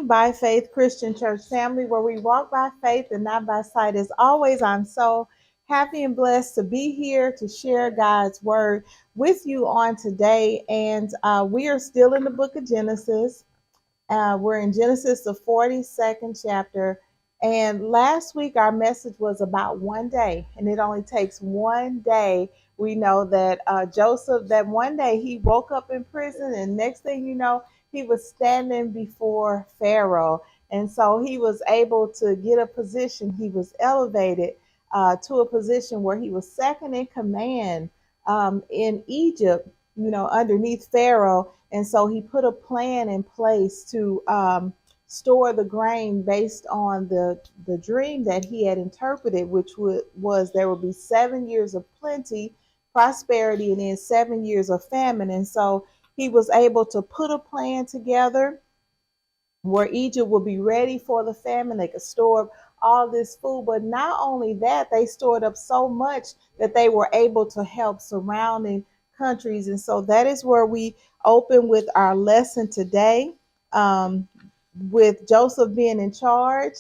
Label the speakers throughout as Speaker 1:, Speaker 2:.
Speaker 1: by Faith Christian Church family, where we walk by faith and not by sight. As always, I'm so happy and blessed to be here to share God's word with you on today. And we are still in the book of Genesis. We're in Genesis, the 42nd chapter. And last week, our message was about one day, and it only takes one day. We know that Joseph, that one day he woke up in prison, and next thing you know, he was standing before Pharaoh. And so he was able to get a position. He was elevated to a position where he was second in command in Egypt, underneath Pharaoh. And so he put a plan in place to store the grain based on the dream that he had interpreted, which was there would be 7 years of plenty, prosperity, and then 7 years of famine. And so he was able to put a plan together where Egypt would be ready for the famine. They could store up all this food, but not only that, they stored up so much that they were able to help surrounding countries. And so that is where we open with our lesson today, um, with Joseph being in charge.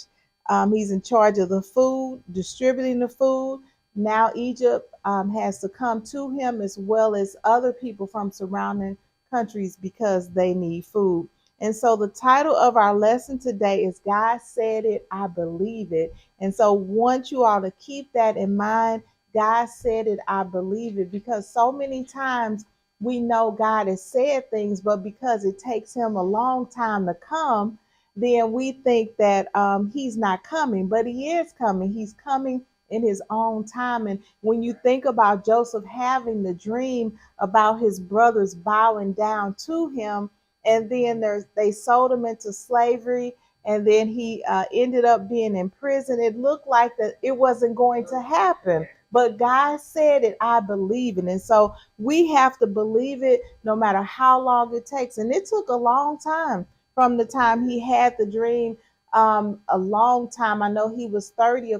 Speaker 1: He's in charge of the food, distributing the food. Now Egypt has to come to him, as well as other people from surrounding countries, because they need food. And so the title of our lesson today is God Said It, I Believe It. And so I want you all to keep that in mind. God said it, I believe it, because so many times we know God has said things, but because it takes him a long time to come, then we think that he's not coming, but he is coming. He's coming in his own time. And when you think about Joseph having the dream about his brothers bowing down to him, and then they sold him into slavery, and then he ended up being in prison. It looked like that it wasn't going to happen, but God said it, I believe it. And so we have to believe it no matter how long it takes. And it took a long time from the time he had the dream, a long time. I know he was 30,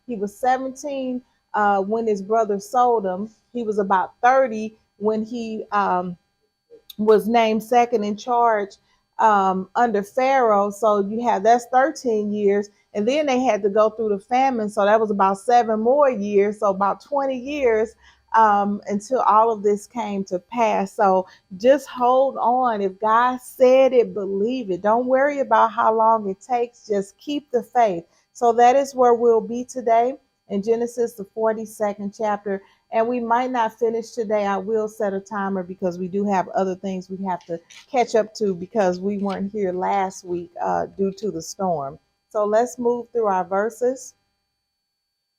Speaker 1: he was 17 when his brother sold him. He was about 30 when he was named second in charge under Pharaoh. So that's 13 years. And then they had to go through the famine. So that was about 7 more years. So about 20 years until all of this came to pass. So just hold on. If God said it, believe it. Don't worry about how long it takes. Just keep the faith. So that is where we'll be today in Genesis, the 42nd chapter. And we might not finish today. I will set a timer because we do have other things we have to catch up to because we weren't here last week due to the storm. So let's move through our verses.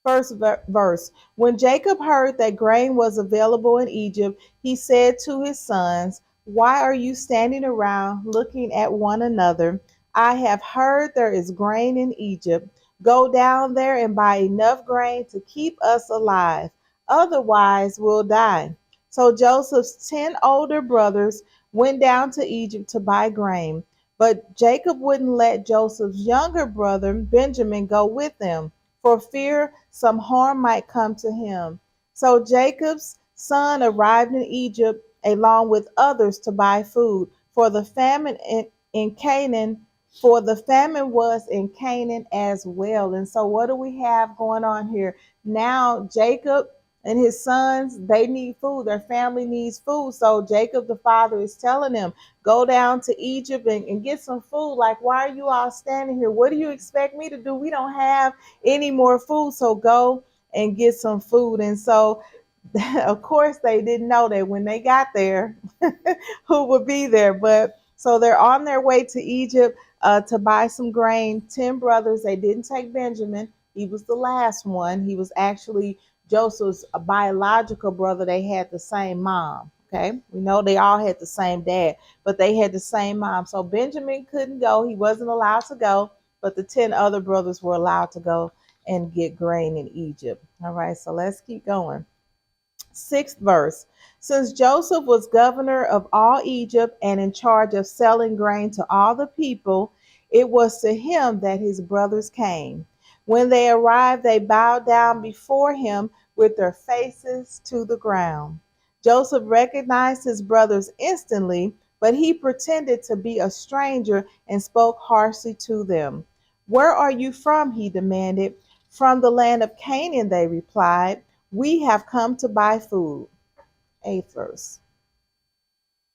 Speaker 1: First verse. When Jacob heard that grain was available in Egypt, he said to his sons, "Why are you standing around looking at one another? I have heard there is grain in Egypt. Go down there and buy enough grain to keep us alive. Otherwise, we'll die." So Joseph's 10 older brothers went down to Egypt to buy grain, but Jacob wouldn't let Joseph's younger brother Benjamin go with them, for fear some harm might come to him. So Jacob's son arrived in Egypt along with others to buy food, for the famine in Canaan, for the famine was in Canaan as well. And so what do we have going on here? Now Jacob and his sons, they need food. Their family needs food. So Jacob, the father, is telling them, go down to Egypt and get some food. Like, why are you all standing here? What do you expect me to do? We don't have any more food. So go and get some food. And so, of course, they didn't know that when they got there, who would be there. But so they're on their way to Egypt to buy some grain. 10 brothers. They didn't take Benjamin. He was the last one. He was actually Joseph's biological brother. They had the same mom. Okay, we know they all had the same dad, but they had the same mom. So Benjamin couldn't go. He wasn't allowed to go, but the 10 other brothers were allowed to go and get grain in Egypt. All right, so let's keep going. Sixth verse. Since Joseph was governor of all Egypt and in charge of selling grain to all the people, it was to him that his brothers came. When they arrived, they bowed down before him with their faces to the ground. Joseph recognized his brothers instantly, But he pretended to be a stranger and spoke harshly to them. Where are you from? He demanded. From the land of Canaan, they replied. We have come to buy food. Eighth verse.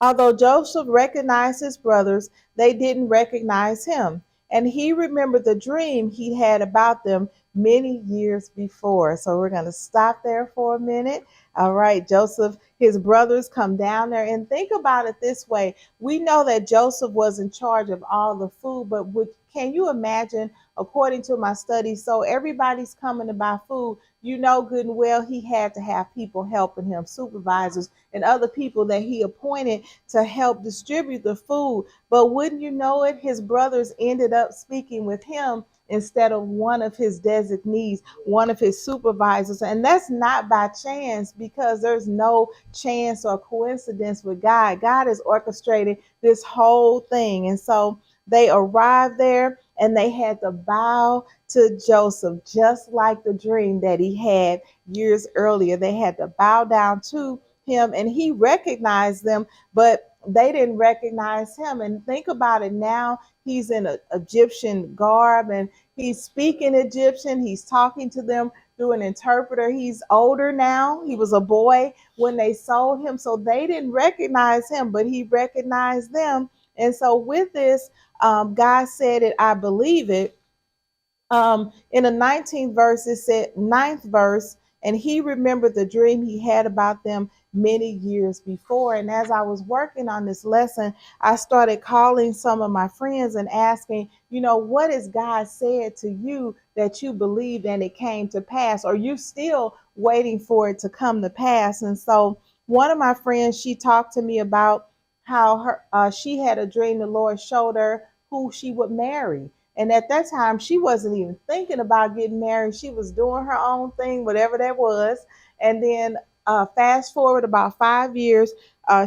Speaker 1: Although Joseph recognized his brothers, they didn't recognize him. And he remembered the dream he had about them many years before. So we're going to stop there for a minute. All right, Joseph, his brothers come down there, and think about it this way. We know that Joseph was in charge of all the food, but can you imagine, according to my studies, so everybody's coming to buy food, you know good and well he had to have people helping him, supervisors and other people that he appointed to help distribute the food. But wouldn't you know it, his brothers ended up speaking with him instead of one of his designees, one of his supervisors. And that's not by chance, because there's no chance or coincidence with God. God has orchestrated this whole thing. And so they arrived there and they had to bow to Joseph, just like the dream that he had years earlier. They had to bow down to him, and he recognized them, but they didn't recognize him. And think about it now. He's in an Egyptian garb and he's speaking Egyptian. He's talking to them through an interpreter. He's older now. He was a boy when they sold him. So they didn't recognize him, but he recognized them. And so with this, God said it, I believe it. In the 19th verse, it said, ninth verse, and he remembered the dream he had about them many years before. And as I was working on this lesson, I started calling some of my friends and asking, what has God said to you that you believed and it came to pass? Or you still waiting for it to come to pass? And so one of my friends, she talked to me about how she had a dream the Lord showed her who she would marry. And at that time, she wasn't even thinking about getting married. She was doing her own thing, whatever that was. And then fast forward about 5 years,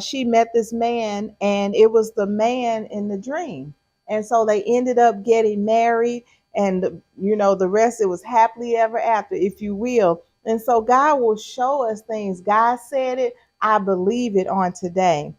Speaker 1: she met this man, and it was the man in the dream. And so they ended up getting married. And, the rest, it was happily ever after, if you will. And so God will show us things. God said it. I believe it on today.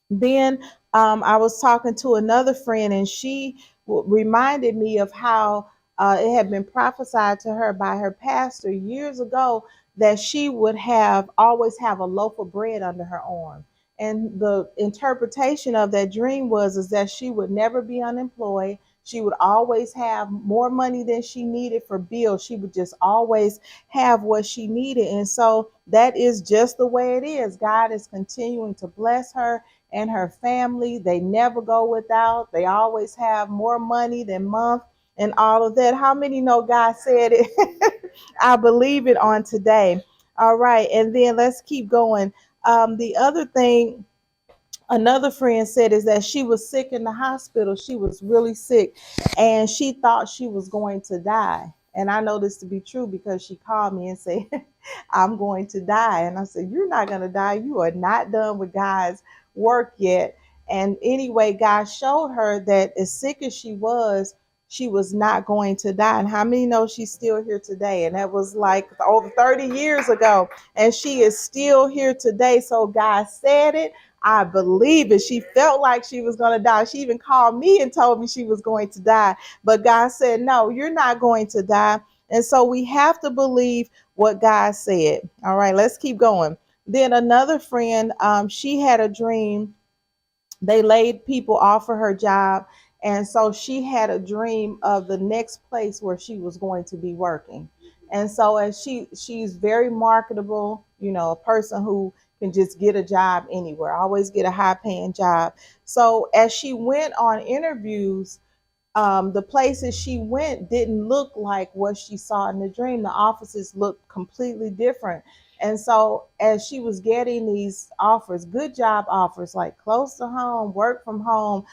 Speaker 1: Then I was talking to another friend, and she reminded me of how it had been prophesied to her by her pastor years ago that she would have always have a loaf of bread under her arm. And the interpretation of that dream was is that she would never be unemployed. She would always have more money than she needed for bills. She would just always have what she needed. And so that is just the way it is. God is continuing to bless her and her family. They never go without. They always have more money than month and all of that. How many know God said it? I believe it on today. All right. And then let's keep going. The other thing another friend said is that she was sick in the hospital. She was really sick and she thought she was going to die. And I know this to be true because she called me and said, I'm going to die. And I said, you're not going to die. You are not done with God's work yet. And anyway, God showed her that as sick as she was not going to die. And how many know she's still here today? And that was like over 30 years ago. And she is still here today. So God said it. I believe it. She felt like she was going to die. She even called me and told me she was going to die. But God said, no, you're not going to die. And so we have to believe what God said. All right, let's keep going. Then another friend, she had a dream. They laid people off of her job. And so she had a dream of the next place where she was going to be working. And so as she's very marketable, a person who can just get a job anywhere, always get a high paying job. So as she went on interviews, the places she went didn't look like what she saw in the dream. The offices looked completely different. And so, as she was getting these offers, good job offers, like close to home, work from home,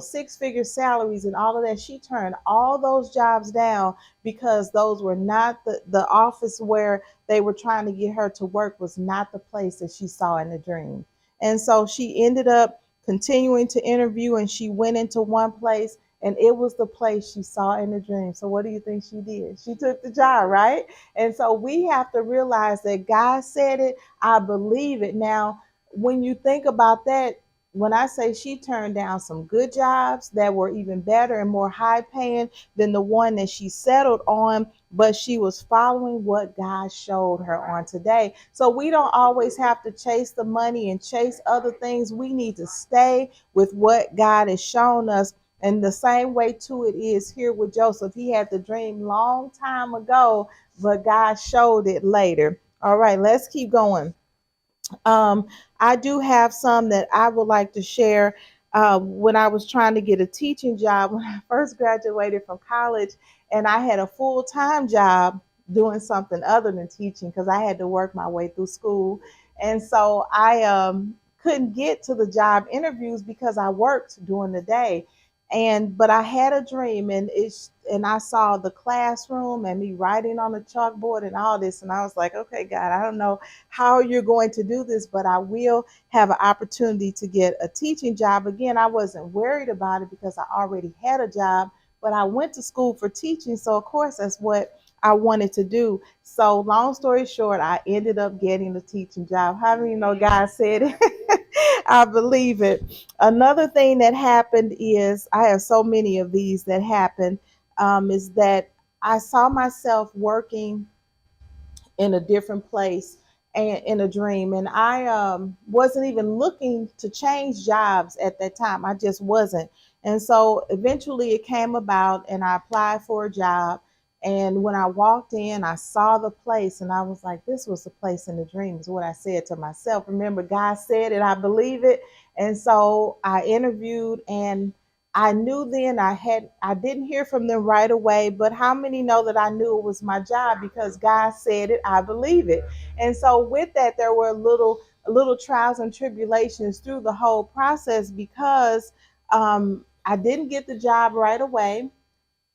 Speaker 1: six-figure salaries and all of that, she turned all those jobs down because those were not the office where they were trying to get her to work, was not the place that she saw in the dream. And so, she ended up continuing to interview, and she went into one place and it was the place she saw in the dream. So what do you think she did? She took the job, right? And so we have to realize that God said it. I believe it. Now, when you think about that, when I say she turned down some good jobs that were even better and more high paying than the one that she settled on, but she was following what God showed her on today. So we don't always have to chase the money and chase other things. We need to stay with what God has shown us. And the same way too it is here with Joseph. He had the dream long time ago, but God showed it later. All right, let's keep going. Um, I do have some that I would like to share. When I was trying to get a teaching job when I first graduated from college, and I had a full time job doing something other than teaching because I had to work my way through school. And so I couldn't get to the job interviews because I worked during the day. But I had a dream, and I saw the classroom and me writing on the chalkboard and all this, and I was like, okay, God, I don't know how you're going to do this, but I will have an opportunity to get a teaching job. Again, I wasn't worried about it because I already had a job, but I went to school for teaching. So, of course, that's what I wanted to do. So, long story short, I ended up getting a teaching job. How many know God said it? I believe it. Another thing that happened is I have so many of these that happened, is that I saw myself working in a different place and in a dream. And I wasn't even looking to change jobs at that time. I just wasn't. And so eventually it came about and I applied for a job. And when I walked in, I saw the place and I was like, this was the place in the dream, is what I said to myself. Remember, God said it, I believe it. And so I interviewed, and I knew then I didn't hear from them right away, but how many know that I knew it was my job because God said it, I believe it. And so with that there were little trials and tribulations through the whole process because I didn't get the job right away.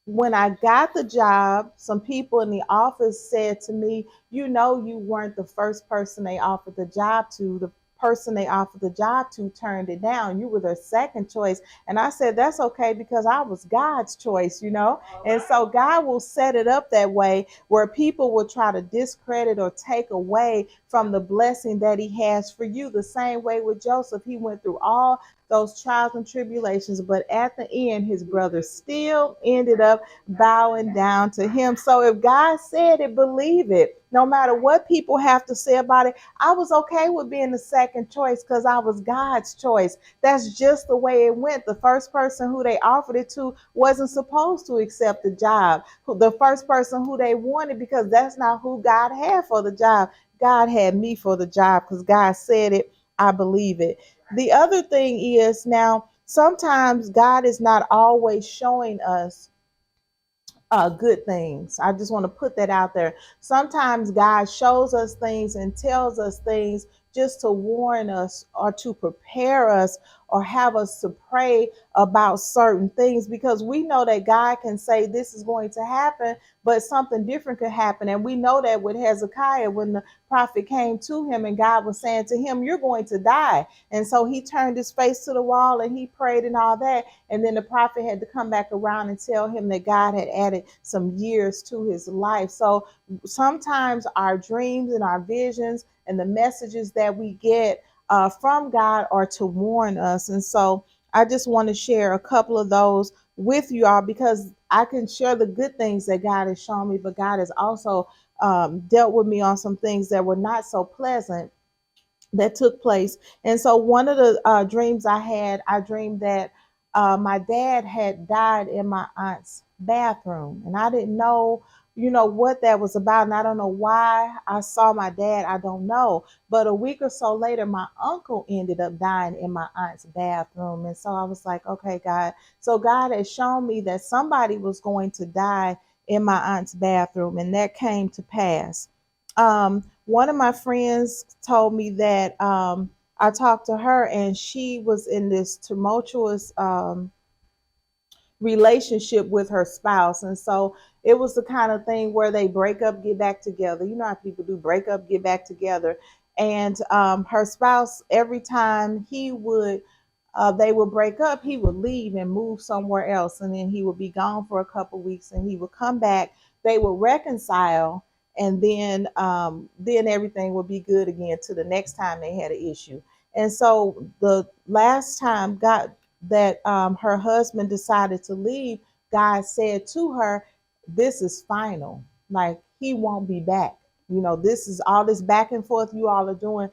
Speaker 1: When I got the job, some people in the office said to me, you know, you weren't the first person they offered the job to. The person they offered the job to turned it down. You were their second choice. And I said, that's okay because I was God's choice, you know? And so God will set it up that way where people will try to discredit or take away from the blessing that He has for you. The same way with Joseph, he went through all those trials and tribulations, but at the end, his brother still ended up bowing down to him. So if God said it, believe it. No matter what people have to say about it, I was okay with being the second choice because I was God's choice. That's just the way it went. The first person who they offered it to wasn't supposed to accept the job. The first person who they wanted, because that's not who God had for the job. God had me for the job because God said it. I believe it. The other thing is, now sometimes God is not always showing us good things. I just want to put that out there. Sometimes God shows us things and tells us things just to warn us or to prepare us or have us to pray about certain things, because we know that God can say this is going to happen, but something different could happen. And we know that with Hezekiah, when the prophet came to him and God was saying to him, you're going to die. And so he turned his face to the wall and he prayed and all that. And then the prophet had to come back around and tell him that God had added some years to his life. So sometimes our dreams and our visions and the messages that we get from God are to warn us. And so I just want to share a couple of those with you all, because I can share the good things that God has shown me, but God has also dealt with me on some things that were not so pleasant that took place. And so one of the dreams I dreamed that my dad had died in my aunt's bathroom, and I didn't know, what that was about, and I don't know why I saw my dad. I don't know, but a week or so later, my uncle ended up dying in my aunt's bathroom, and so I was like, okay, God. So God has shown me that somebody was going to die in my aunt's bathroom, and that came to pass. One of my friends told me that I talked to her and she was in this tumultuous relationship with her spouse. And so it was the kind of thing where they break up, get back together. You know how people do, break up, get back together. And her spouse, every time they would break up, he would leave and move somewhere else. And then he would be gone for a couple weeks and he would come back. They would reconcile. And then everything would be good again to the next time they had an issue. And so the last time God that her husband decided to leave, God said to her, "This is final. Like he won't be back. This is all this back and forth you all are doing.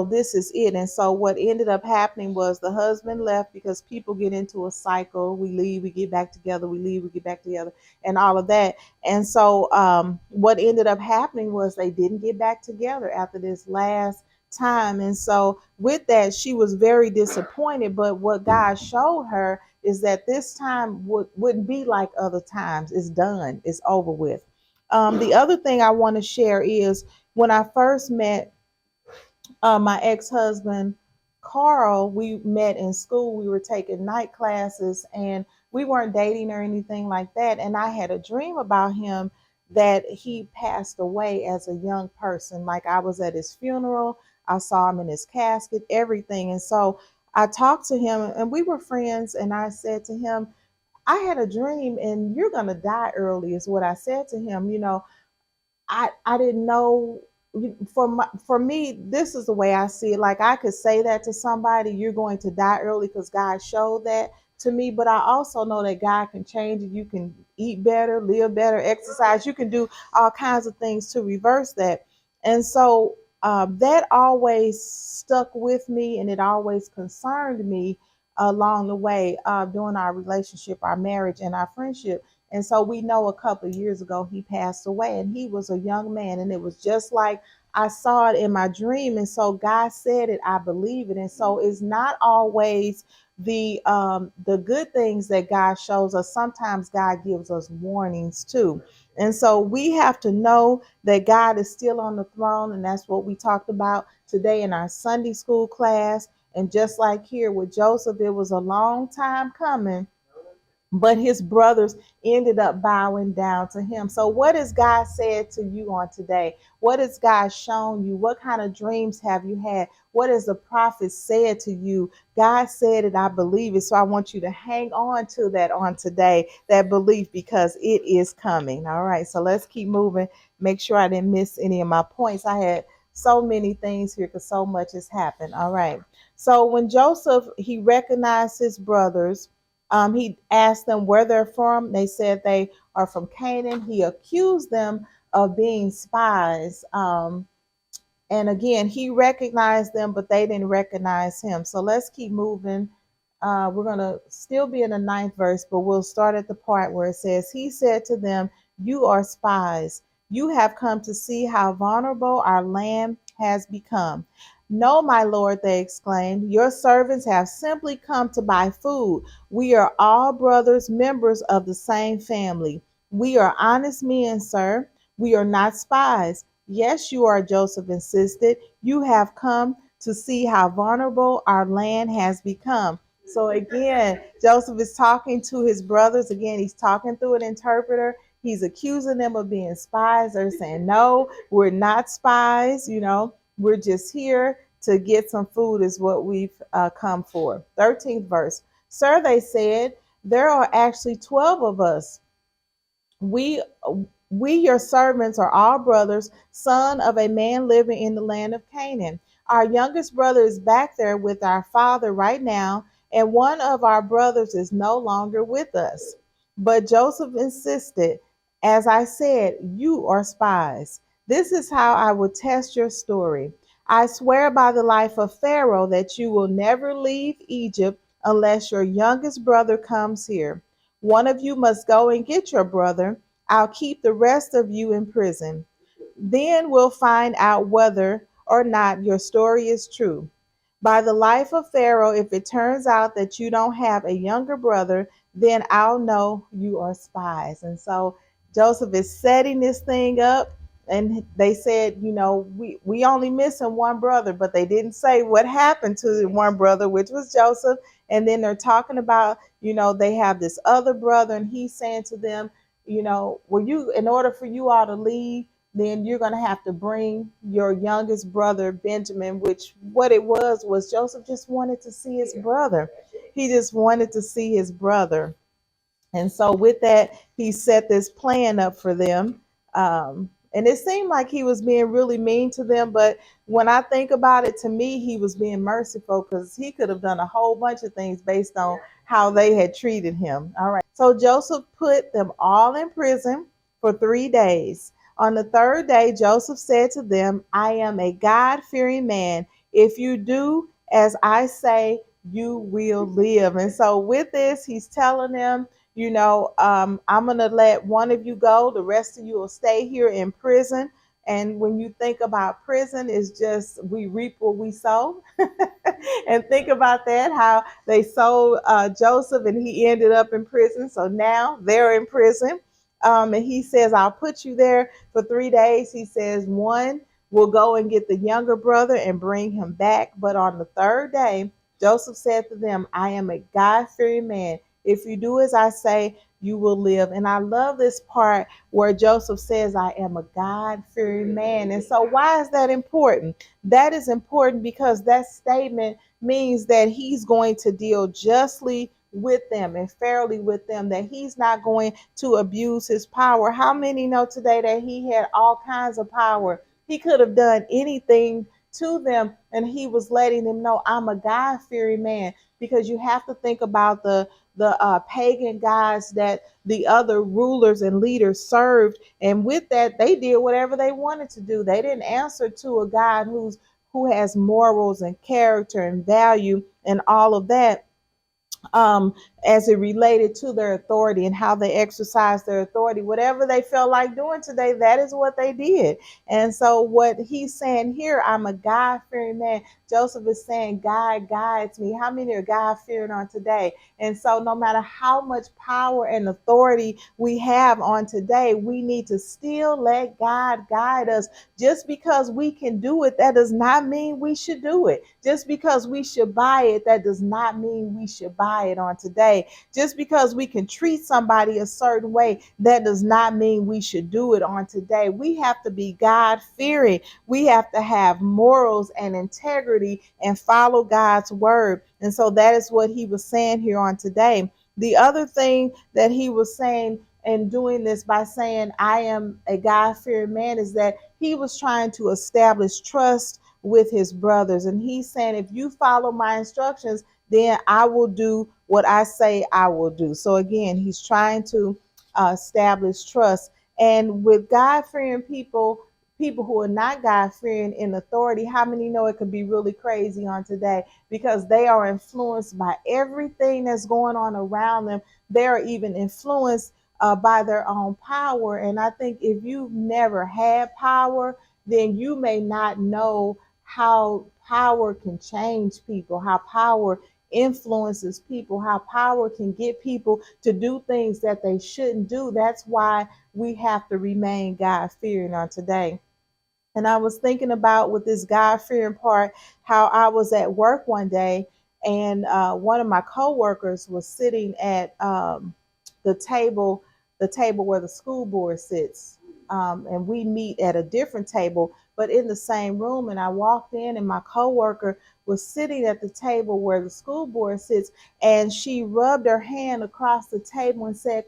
Speaker 1: This is it." And so what ended up happening was the husband left because people get into a cycle. We leave, we get back together. We leave, we get back together, and all of that. And so what ended up happening was they didn't get back together after this last time. And so with that, she was very disappointed. But what God showed her is that this time wouldn't be like other times. It's done, it's over with. The other thing I want to share is when I first met my ex-husband Carl, we met in school. We were taking night classes and we weren't dating or anything like that. And I had a dream about him that he passed away as a young person. Like I was at his funeral, I saw him in his casket, everything. And so I talked to him and we were friends. And I said to him, "I had a dream and you're going to die early," is what I said to him. I didn't know. For me, this is the way I see it. Like I could say that to somebody, "You're going to die early," because God showed that to me. But I also know that God can change it. You can eat better, live better, exercise. You can do all kinds of things to reverse that. And so that always stuck with me, and it always concerned me along the way during our relationship, our marriage, and our friendship. And so we know a couple of years ago he passed away, and he was a young man, and it was just like I saw it in my dream. And so God said it, I believe it. And so it's not always the good things that God shows us. Sometimes God gives us warnings too. And so we have to know that God is still on the throne, and that's what we talked about today in our Sunday school class. And just like here with Joseph, it was a long time coming, but his brothers ended up bowing down to him. So, what has God said to you on today? What has God shown you? What kind of dreams have you had? What has the prophet said to you? God said it, I believe it. So, I want you to hang on to that on today, that belief, because it is coming. All right, so let's keep moving. Make sure I didn't miss any of my points. I had so many things here because so much has happened. All right. So when Joseph he recognized his brothers, he asked them where they're from. They said they are from Canaan. He accused them of being spies. And again, he recognized them, but they didn't recognize him. So let's keep moving. We're going to still be in the ninth verse, but we'll start at the part where it says, "He said to them, 'You are spies. You have come to see how vulnerable our land has become.' 'No, my lord,' they exclaimed. 'Your servants have simply come to buy food. We are all brothers, members of the same family. We are honest men, sir. We are not spies.' 'Yes, you are,' Joseph insisted. 'You have come to see how vulnerable our land has become.'" So again, Joseph is talking to his brothers. Again, he's talking through an interpreter. He's accusing them of being spies. They're saying, "No, we're not spies. We're just here to get some food, is what we've come for." 13th verse. "Sir," they said, "there are actually 12 of us. We we your servants are all brothers, son of a man living in the land of Canaan. Our youngest brother is back there with our father right now, and one of our brothers is no longer with us." But Joseph insisted, "As I said, you are spies. This is how I will test your story. I swear by the life of Pharaoh that you will never leave Egypt unless your youngest brother comes here. One of you must go and get your brother. I'll keep the rest of you in prison. Then we'll find out whether or not your story is true. By the life of Pharaoh, if it turns out that you don't have a younger brother, then I'll know you are spies." And so Joseph is setting this thing up. And they said, we only missing one brother, but they didn't say what happened to the one brother, which was Joseph. And then they're talking about, they have this other brother, and he's saying to them, well, in order for you all to leave, then you're going to have to bring your youngest brother, Benjamin, which what it was Joseph just wanted to see his brother. He just wanted to see his brother. And so with that, he set this plan up for them. And it seemed like he was being really mean to them, but when I think about it, to me, he was being merciful because he could have done a whole bunch of things based on how they had treated him. All right. So Joseph put them all in prison for 3 days. On the third day, Joseph said to them, I am a God fearing man. If you do as I say, you will live. And so, with this, he's telling them, I'm going to let one of you go. The rest of you will stay here in prison. And when you think about prison, it's just we reap what we sow. And think about that, how they sold Joseph and he ended up in prison. So now they're in prison. And he says, I'll put you there for 3 days. He says, one will go and get the younger brother and bring him back. But on the third day, Joseph said to them, I am a God fearing man. If you do as I say, you will live. And I love this part where Joseph says, I am a God fearing man. And so, why is that important? That is important because that statement means that he's going to deal justly with them and fairly with them, that he's not going to abuse his power. How many know today that he had all kinds of power? He could have done anything to them, and he was letting them know, I'm a God fearing man. Because you have to think about the pagan gods that the other rulers and leaders served, and with that they did whatever they wanted to do. They didn't answer to a God who has morals and character and value and all of that, as it related to their authority and how they exercise their authority. Whatever they felt like doing today, that is what they did. And so, what he's saying here, I'm a God fearing man. Joseph is saying, God guides me. How many are God fearing on today? And so, no matter how much power and authority we have on today, we need to still let God guide us. Just because we can do it, that does not mean we should do it. Just because we should buy it, that does not mean we should buy it on today. Just because we can treat somebody a certain way, that does not mean we should do it on today. We have to be God fearing. We have to have morals and integrity and follow God's word. And so that is what he was saying here on today. The other thing that he was saying and doing this by saying, I am a God fearing man, is that he was trying to establish trust with his brothers. And he's saying, if you follow my instructions, then I will do what I say I will do. So again, he's trying to establish trust. And with God fearing people, people who are not God fearing in authority, how many know it can be really crazy on today because they are influenced by everything that's going on around them. They are even influenced by their own power. And I think if you've never had power, then you may not know how power can change people, how power influences people, how power can get people to do things that they shouldn't do. That's why we have to remain God fearing on today. And I was thinking about with this God fearing part, how I was at work one day and one of my coworkers was sitting at the table, the table where the school board sits. And we meet at a different table, but in the same room. And I walked in, and my coworker was sitting at the table where the school board sits, and she rubbed her hand across the table and said,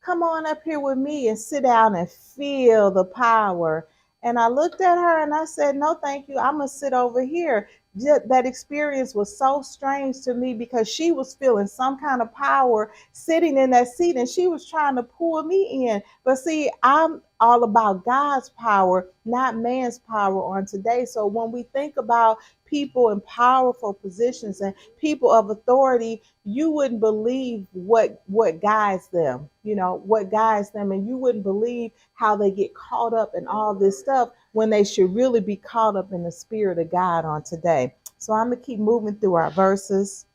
Speaker 1: come on up here with me and sit down and feel the power. And I looked at her and I said, no, thank you. I'm going to sit over here. That experience was so strange to me because she was feeling some kind of power sitting in that seat and she was trying to pull me in. But see, I'm all about God's power, not man's power on today. So when we think about people in powerful positions and people of authority, you wouldn't believe what guides them, what guides them, and you wouldn't believe how they get caught up in all this stuff when they should really be caught up in the spirit of God on today. So I'm going to keep moving through our verses.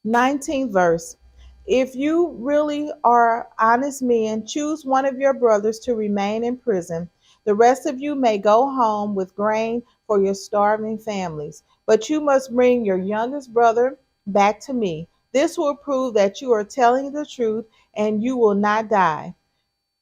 Speaker 1: 19th verse. If you really are honest men, choose one of your brothers to remain in prison. The rest of you may go home with grain for your starving families, but you must bring your youngest brother back to me. This will prove that you are telling the truth and you will not die.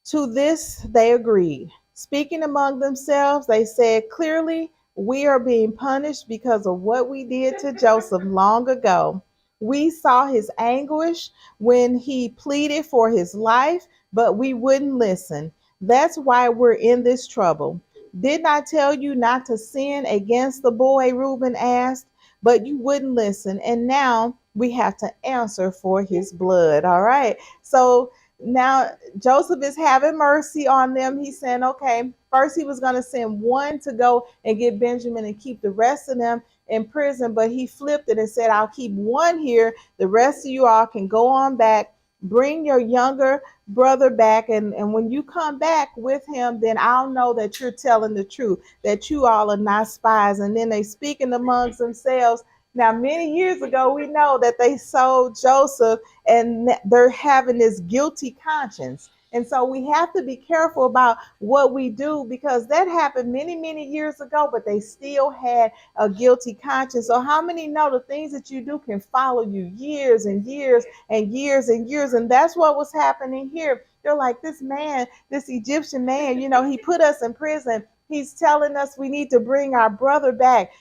Speaker 1: To this they agreed. Speaking among themselves, they said, clearly, we are being punished because of what we did to Joseph long ago. We saw his anguish when he pleaded for his life, but we wouldn't listen. That's why we're in this trouble. Didn't I tell you not to sin against the boy? Reuben asked, but you wouldn't listen. And now we have to answer for his blood. All right. So now Joseph is having mercy on them. He's saying, okay, first he was going to send one to go and get Benjamin and keep the rest of them in prison, but he flipped it and said, I'll keep one here. The rest of you all can go on back. Bring your younger brother back, and when you come back with him, then I'll know that you're telling the truth, that you all are not spies. And then they speaking amongst themselves. Now many years ago we know that they sold Joseph, and they're having this guilty conscience. And so we have to be careful about what we do, because that happened many years ago, but they still had a guilty conscience. So how many know the things that you do can follow you years and years and years and years? And that's what was happening here. They're like, this man, this Egyptian man, he put us in prison. He's telling us we need to bring our brother back.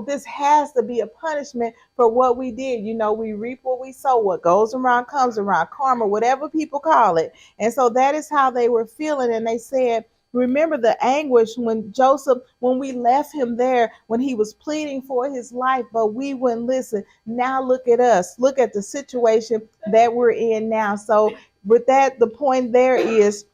Speaker 1: This has to be a punishment for what we did. We reap what we sow. What goes around comes around, karma, whatever people call it. And so that is how they were feeling. And they said, remember the anguish when we left him there, when he was pleading for his life, but we wouldn't listen. Now look at us. Look at the situation that we're in now. So with that, the point there is,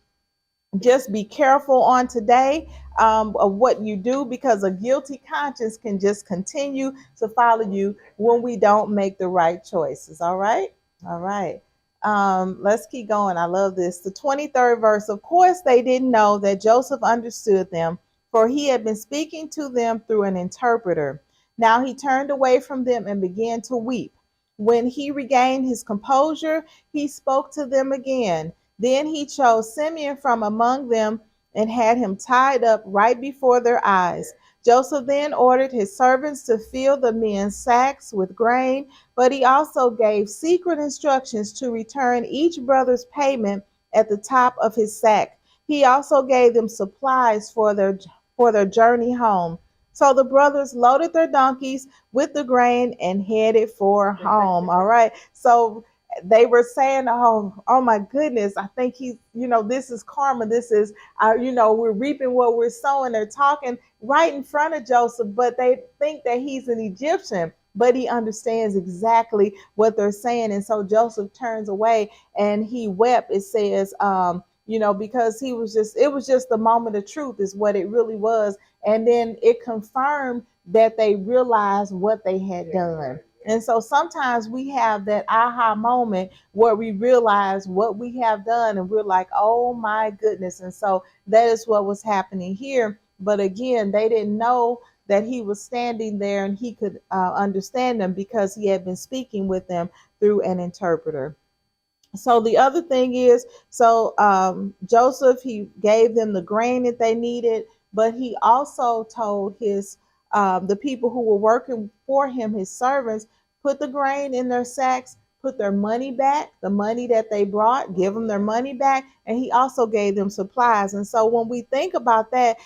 Speaker 1: just be careful on today, of what you do, because a guilty conscience can just continue to follow you when we don't make the right choices. All right. All right. Let's keep going. I love this. The 23rd verse. Of course, they didn't know that Joseph understood them, for he had been speaking to them through an interpreter. Now he turned away from them and began to weep. When he regained his composure, he spoke to them again. Then he chose Simeon from among them and had him tied up right before their eyes. Joseph then ordered his servants to fill the men's sacks with grain, but he also gave secret instructions to return each brother's payment at the top of his sack. He also gave them supplies for their journey home. So the brothers loaded their donkeys with the grain and headed for home. All right. So they were saying, oh my goodness, I think this is karma. This is, we're reaping what we're sowing. They're talking right in front of Joseph, but they think that he's an Egyptian, but he understands exactly what they're saying. And so Joseph turns away and he wept. It says, because it was just the moment of truth is what it really was. And then it confirmed that they realized what they had done. And so sometimes we have that aha moment where we realize what we have done and we're like, oh my goodness. And so that is what was happening here. But again, they didn't know that he was standing there and he could understand them, because he had been speaking with them through an interpreter. So the other thing is, Joseph, he gave them the grain that they needed, but he also told the people who were working for him, his servants, put the grain in their sacks, put their money back, the money that they brought, give them their money back, and he also gave them supplies. And so when we think about that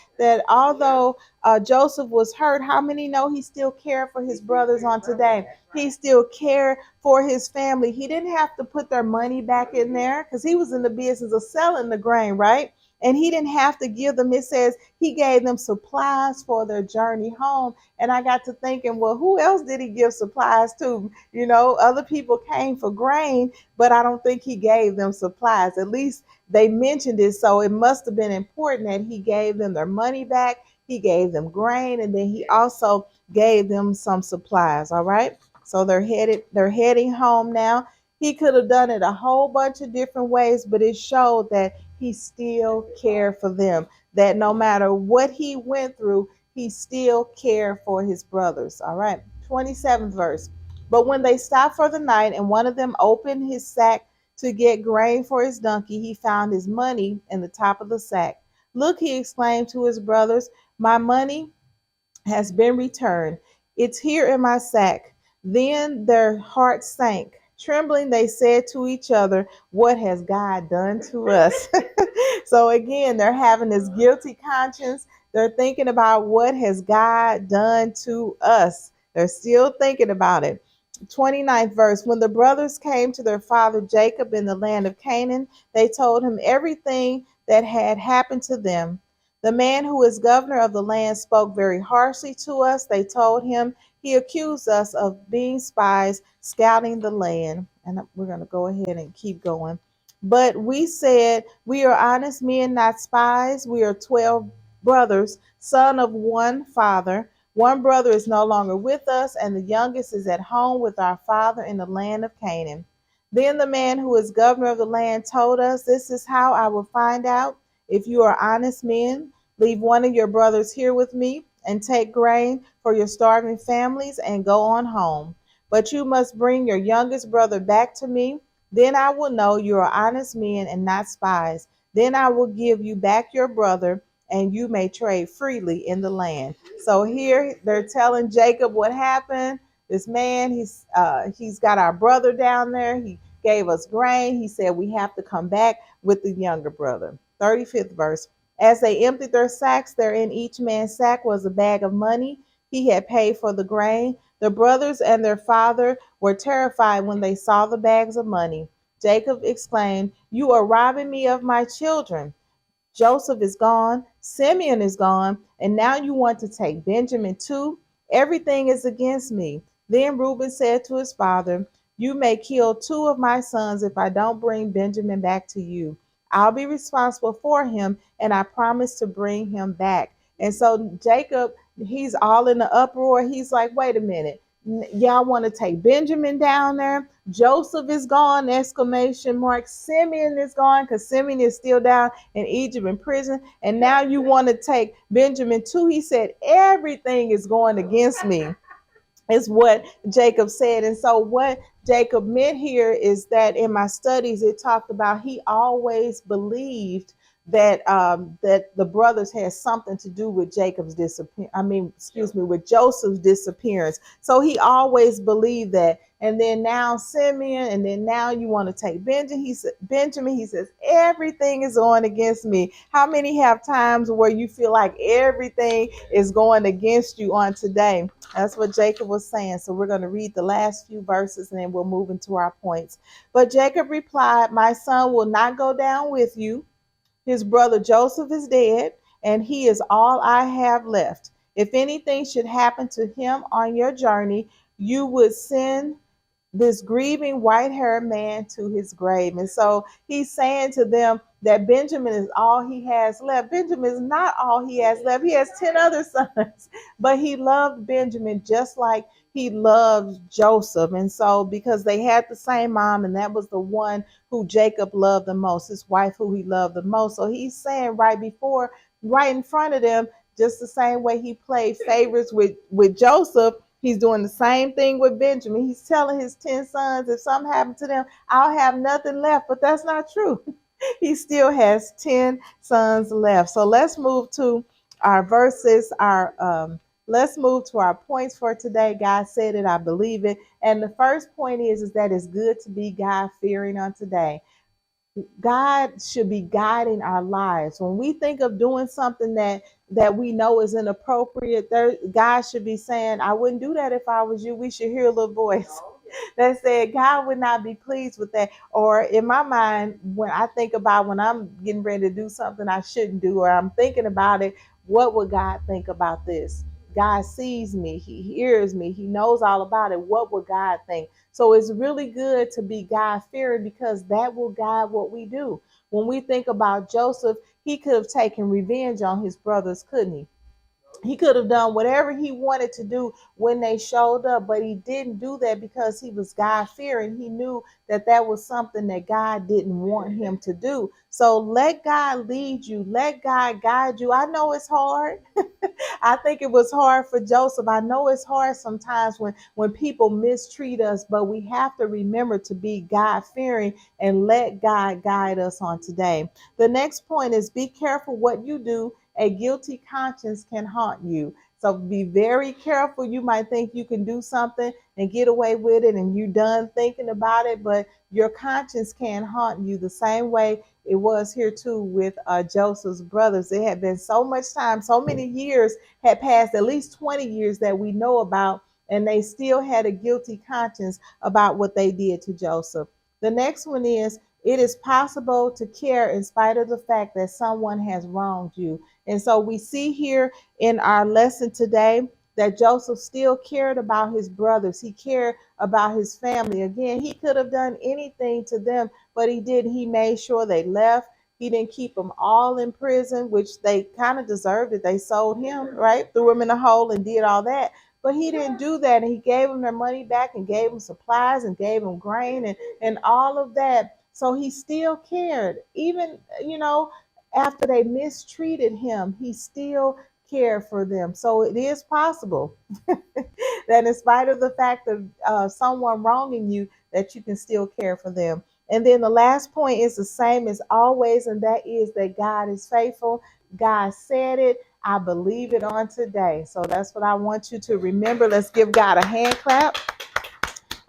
Speaker 1: although Joseph was hurt, how many know he still cared for his brothers on today? He still cared for his family. He didn't have to put their money back in there because he was in the business of selling the grain, right? And he didn't have to give them, it says he gave them supplies for their journey home. And I got to thinking, well, who else did he give supplies to? Other people came for grain, but I don't think he gave them supplies. At least they mentioned it. So it must have been important that he gave them their money back. He gave them grain, and then he also gave them some supplies. All right. So they're heading home now. He could have done it a whole bunch of different ways, but it showed that he still cared for them, that no matter what he went through, he still cared for his brothers. All right. 27th verse. But when they stopped for the night and one of them opened his sack to get grain for his donkey, he found his money in the top of the sack. Look, he exclaimed to his brothers, my money has been returned. It's here in my sack. Then their hearts sank. Trembling, they said to each other, what has God done to us? So again, they're having this guilty conscience. They're thinking about what has God done to us. They're still thinking about it. 29th verse. When the brothers came to their father Jacob in the land of Canaan, they told him everything that had happened to them. The man who is governor of the land spoke very harshly to us. They told him he accused us of being spies, scouting the land. And we're going to go ahead and keep going. But we said, we are honest men, not spies. We are 12 brothers, son of one father. One brother is no longer with us, and the youngest is at home with our father in the land of Canaan. Then the man who is governor of the land told us, this is how I will find out if you are honest men. Leave one of your brothers here with me and take grain for your starving families and go on home. But you must bring your youngest brother back to me. Then I will know you are honest men and not spies. Then I will give you back your brother, and you may trade freely in the land. So here they're telling Jacob what happened. This man, he's got our brother down there. He gave us grain. He said we have to come back with the younger brother. 35th verse. As they emptied their sacks, there in each man's sack was a bag of money he had paid for the grain. The brothers and their father were terrified when they saw the bags of money. Jacob exclaimed, you are robbing me of my children. Joseph is gone, Simeon is gone, and now you want to take Benjamin too? Everything is against me. Then Reuben said to his father, you may kill two of my sons if I don't bring Benjamin back to you. I'll be responsible for him, and I promise to bring him back. And so Jacob, he's all in the uproar. He's like, wait a minute. Y'all want to take Benjamin down there? Joseph is gone, exclamation mark. Simeon is gone because Simeon is still down in Egypt in prison. And now you want to take Benjamin too. He said, everything is going against me, is what Jacob said. And so what Jacob meant here is that in my studies, it talked about he always believed that the brothers had something to do with Jacob's disappearance. With Joseph's disappearance. So he always believed that. And then now Simeon, and then now you want to take Benjamin. He says, everything is going against me. How many have times where you feel like everything is going against you on today? That's what Jacob was saying. So we're going to read the last few verses and then we'll move into our points. But Jacob replied, my son will not go down with you. His brother Joseph is dead, and he is all I have left. If anything should happen to him on your journey, you would send this grieving white-haired man to his grave. And so he's saying to them that Benjamin is all he has left. Benjamin is not all he has left. He has 10 other sons, but he loved Benjamin just like he loved Joseph. And so because they had the same mom, and that was the one who Jacob loved the most, his wife who he loved the most. So he's saying right in front of them, just the same way he played favorites with Joseph, he's doing the same thing with Benjamin. He's telling his 10 sons, if something happened to them, I'll have nothing left. But that's not true. He still has 10 sons left. So let's move to our verses, let's move to our points for today. God said it, I believe it. And the first point is that it's good to be God-fearing on today. God should be guiding our lives. When we think of doing something that we know is inappropriate, God should be saying, I wouldn't do that if I was you. We should hear a little voice that said God would not be pleased with that. Or in my mind, when I think about when I'm getting ready to do something I shouldn't do, or I'm thinking about it, what would God think about this? God sees me, he hears me, he knows all about it. What would God think? So it's really good to be God fearing, because that will guide what we do. When we think about Joseph, he could have taken revenge on his brothers, couldn't he? He could have done whatever he wanted to do when they showed up, but he didn't do that because he was God fearing. He knew that that was something that God didn't want him to do. So let God lead you, let God guide you. I know it's hard. I think it was hard for Joseph. I know it's hard sometimes when people mistreat us, but we have to remember to be God fearing and let God guide us on today. The next point is be careful what you do. A guilty conscience can haunt you. So be very careful. You might think you can do something and get away with it and you're done thinking about it, but your conscience can haunt you the same way it was here too with Joseph's brothers. It had been so much time, so many years had passed, at least 20 years that we know about, and they still had a guilty conscience about what they did to Joseph. The next one is It is possible to care in spite of the fact that someone has wronged you. And so we see here in our lesson today that Joseph still cared about his brothers. He cared about his family. Again, he could have done anything to them, but he did. He made sure they left. He didn't keep them all in prison, which they kind of deserved it. They sold him, right? Threw him in a hole and did all that. But he didn't do that. And he gave them their money back and gave them supplies and gave them grain and all of that. So he still cared. Even, after they mistreated him, he still cared for them. So it is possible that in spite of the fact of someone wronging you, that you can still care for them. And then the last point is the same as always, and that is that God is faithful. God said it. I believe it on today. So that's what I want you to remember. Let's give God a hand clap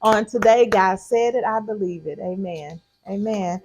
Speaker 1: on today. God said it. I believe it. Amen. Amen.